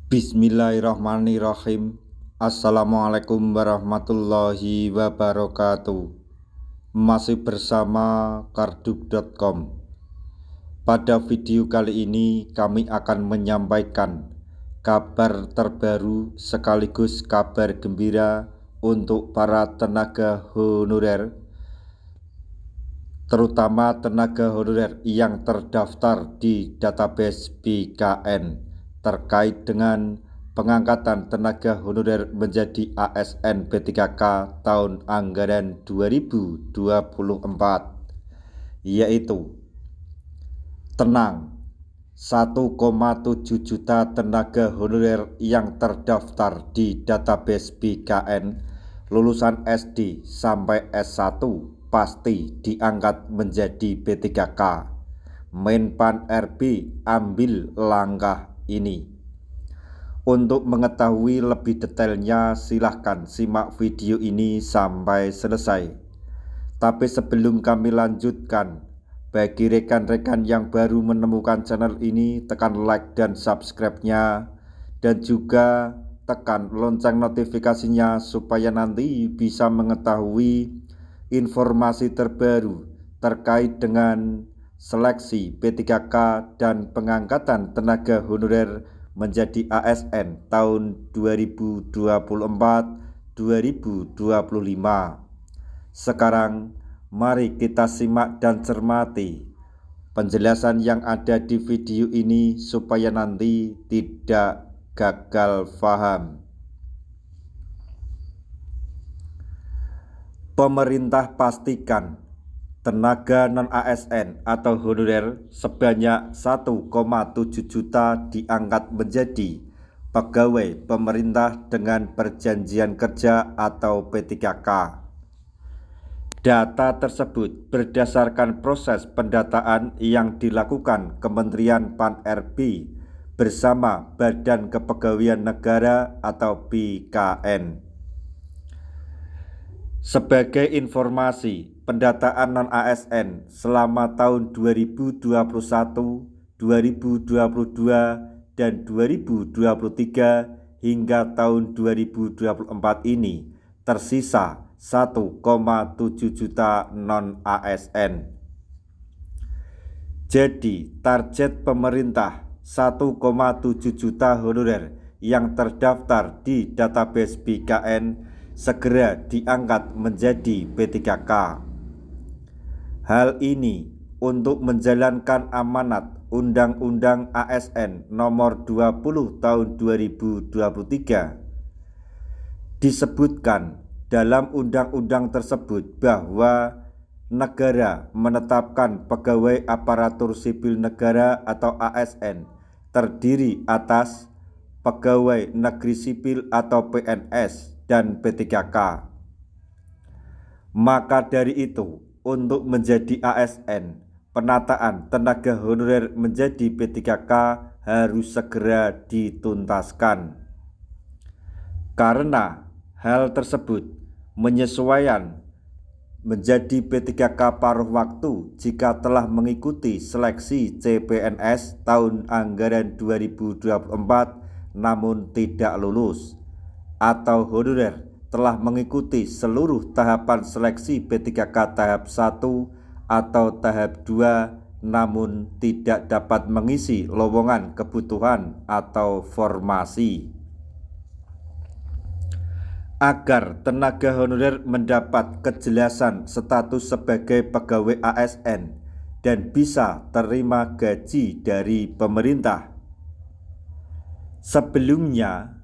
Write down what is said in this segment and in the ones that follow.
Bismillahirrahmanirrahim. Assalamualaikum warahmatullahi wabarakatuh. Masih bersama kardub.com. Pada video kali ini kami akan menyampaikan kabar terbaru sekaligus kabar gembira untuk para tenaga honorer, terutama tenaga honorer yang terdaftar di database BKN terkait dengan pengangkatan tenaga honorer menjadi ASN P3K tahun anggaran 2024, yaitu tenang, 1,7 juta tenaga honorer yang terdaftar di database BKN lulusan SD sampai S1 pasti diangkat menjadi P3K. Menpan RB ambil langkah ini. Untuk mengetahui lebih detailnya silahkan simak video ini sampai selesai. Tapi sebelum kami lanjutkan, bagi rekan-rekan yang baru menemukan channel ini, tekan like dan subscribe-nya, dan juga tekan lonceng notifikasinya supaya nanti bisa mengetahui informasi terbaru terkait dengan seleksi P3K dan pengangkatan tenaga honorer menjadi ASN tahun 2024-2025. Sekarang mari kita simak dan cermati penjelasan yang ada di video ini supaya nanti tidak gagal paham. Pemerintah pastikan tenaga non-ASN atau honorer sebanyak 1,7 juta diangkat menjadi pegawai pemerintah dengan perjanjian kerja atau P3K. Data tersebut berdasarkan proses pendataan yang dilakukan Kementerian Pan-RB bersama Badan Kepegawaian Negara atau BKN. Sebagai informasi, pendataan non-ASN selama tahun 2021, 2022, dan 2023 hingga tahun 2024 ini tersisa 1,7 juta non-ASN. Jadi, target pemerintah 1,7 juta honorer yang terdaftar di database BKN segera diangkat menjadi P3K. Hal ini untuk menjalankan amanat Undang-Undang ASN Nomor 20 Tahun 2023. Disebutkan dalam undang-undang tersebut bahwa negara menetapkan pegawai aparatur sipil negara atau ASN terdiri atas pegawai negeri sipil atau PNS dan P3K. Maka dari itu, untuk menjadi ASN, penataan tenaga honorer menjadi P3K harus segera dituntaskan. Karena hal tersebut menyesuaikan menjadi P3K paruh waktu jika telah mengikuti seleksi CPNS tahun anggaran 2024 namun tidak lulus, atau honorer telah mengikuti seluruh tahapan seleksi P3K tahap 1 atau tahap 2 namun tidak dapat mengisi lowongan kebutuhan atau formasi. Agar tenaga honorer mendapat kejelasan status sebagai pegawai ASN dan bisa terima gaji dari pemerintah. Sebelumnya,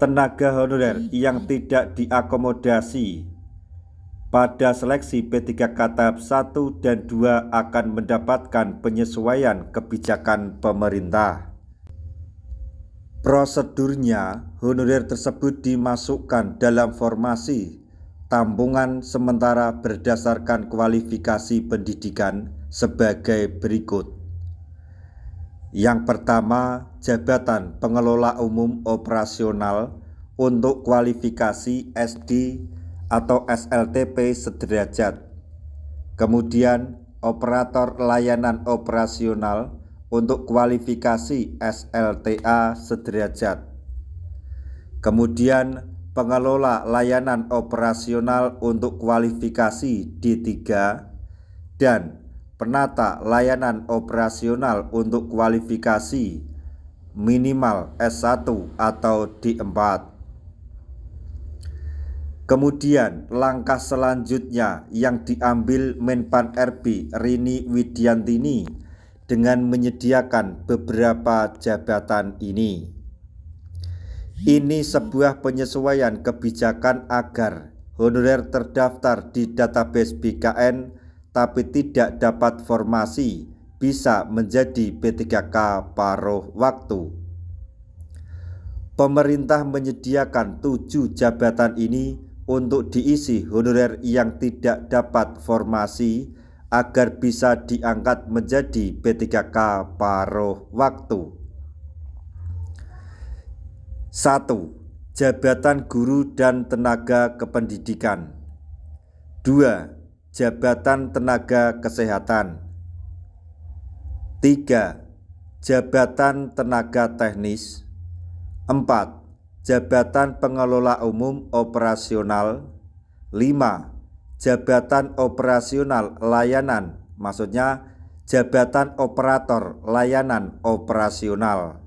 tenaga honorer yang tidak diakomodasi pada seleksi P3K tahap 1 dan 2 akan mendapatkan penyesuaian kebijakan pemerintah. Prosedurnya, honorer tersebut dimasukkan dalam formasi tampungan sementara berdasarkan kualifikasi pendidikan sebagai berikut. Yang pertama, jabatan pengelola umum operasional untuk kualifikasi SD atau SLTP sederajat. Kemudian, operator layanan operasional untuk kualifikasi SLTA sederajat. Kemudian pengelola layanan operasional untuk kualifikasi D3 dan penata layanan operasional untuk kualifikasi minimal S1 atau D4. Kemudian langkah selanjutnya yang diambil Menpan RB Rini Widiantini dengan menyediakan beberapa jabatan ini. Ini sebuah penyesuaian kebijakan agar honorer terdaftar di database BKN tapi tidak dapat formasi bisa menjadi P3K paruh waktu. Pemerintah menyediakan 7 jabatan ini untuk diisi honorer yang tidak dapat formasi agar bisa diangkat menjadi P3K paruh waktu. 1. Jabatan guru dan tenaga kependidikan. 2. Jabatan tenaga kesehatan. 3. Jabatan tenaga teknis. 4. Jabatan pengelola umum operasional. 5. Jabatan operasional layanan, maksudnya jabatan operator layanan operasional.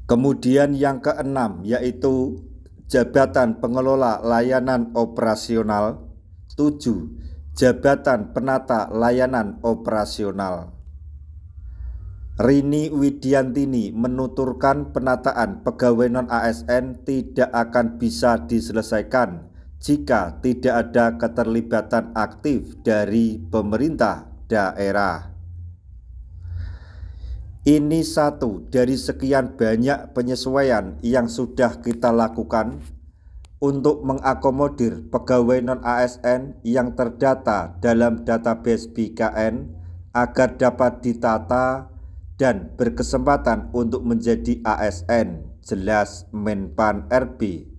Kemudian yang keenam yaitu jabatan pengelola layanan operasional. 7. Jabatan penata layanan operasional. Rini Widiantini menuturkan penataan pegawai non-ASN tidak akan bisa diselesaikan jika tidak ada keterlibatan aktif dari pemerintah daerah. Ini satu dari sekian banyak penyesuaian yang sudah kita lakukan untuk mengakomodir pegawai non-ASN yang terdata dalam database BKN agar dapat ditata dan berkesempatan untuk menjadi ASN, jelas Menpan RB.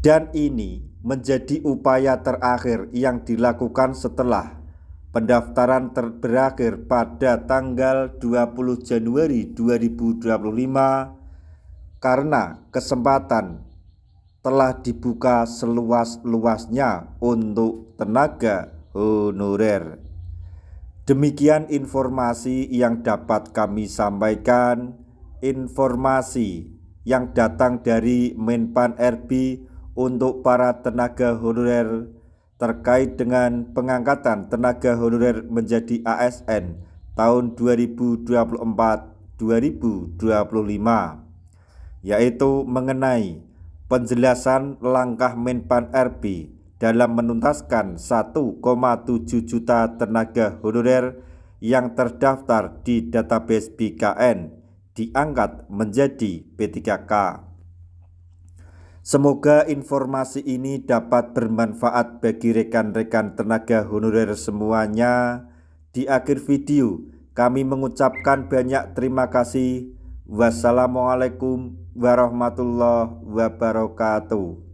Dan ini menjadi upaya terakhir yang dilakukan setelah pendaftaran berakhir pada tanggal 20 Januari 2025 karena kesempatan telah dibuka seluas-luasnya untuk tenaga honorer. Demikian informasi yang dapat kami sampaikan, informasi yang datang dari Menpan RB untuk para tenaga honorer terkait dengan pengangkatan tenaga honorer menjadi ASN tahun 2024-2025, yaitu mengenai penjelasan langkah Menpan RB dalam menuntaskan 1,7 juta tenaga honorer yang terdaftar di database BKN diangkat menjadi P3K. Semoga informasi ini dapat bermanfaat bagi rekan-rekan tenaga honorer semuanya. Di akhir video, kami mengucapkan banyak terima kasih. Wassalamualaikum warahmatullahi wabarakatuh.